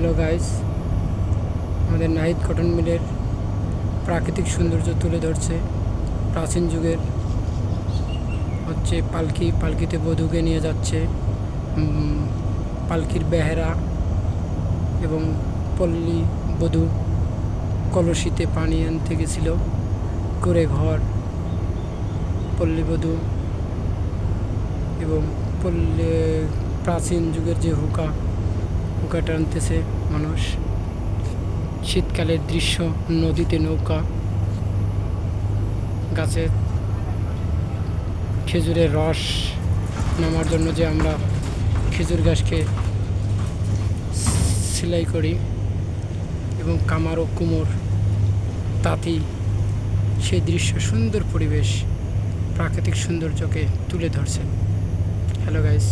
Hello guys, আমাদের Nahid cotton মিলের প্রাকৃতিক সৌন্দর্য তুলে ধরছে। প্রাচীন যুগের হচ্ছে পালকিতে বধূকে নিয়ে যাচ্ছে। পালকির বেহেরা এবং পল্লী বধূ কলসিতে পানি আনতে গেছিল, করে ঘর পল্লীবধূ এবং প্রাচীন যুগের যে হুকা টানতেছে মানুষ। শীতকালের দৃশ্য, নদীতে নৌকা, গাছে খেজুরের রস নামার জন্য যে আমরা খেজুর গাছকে সেলাই করি, এবং কামার ও কুমোর তাঁতি, সেই দৃশ্য, সুন্দর পরিবেশ, প্রাকৃতিক সৌন্দর্যকে তুলে ধরছে। Hello guys.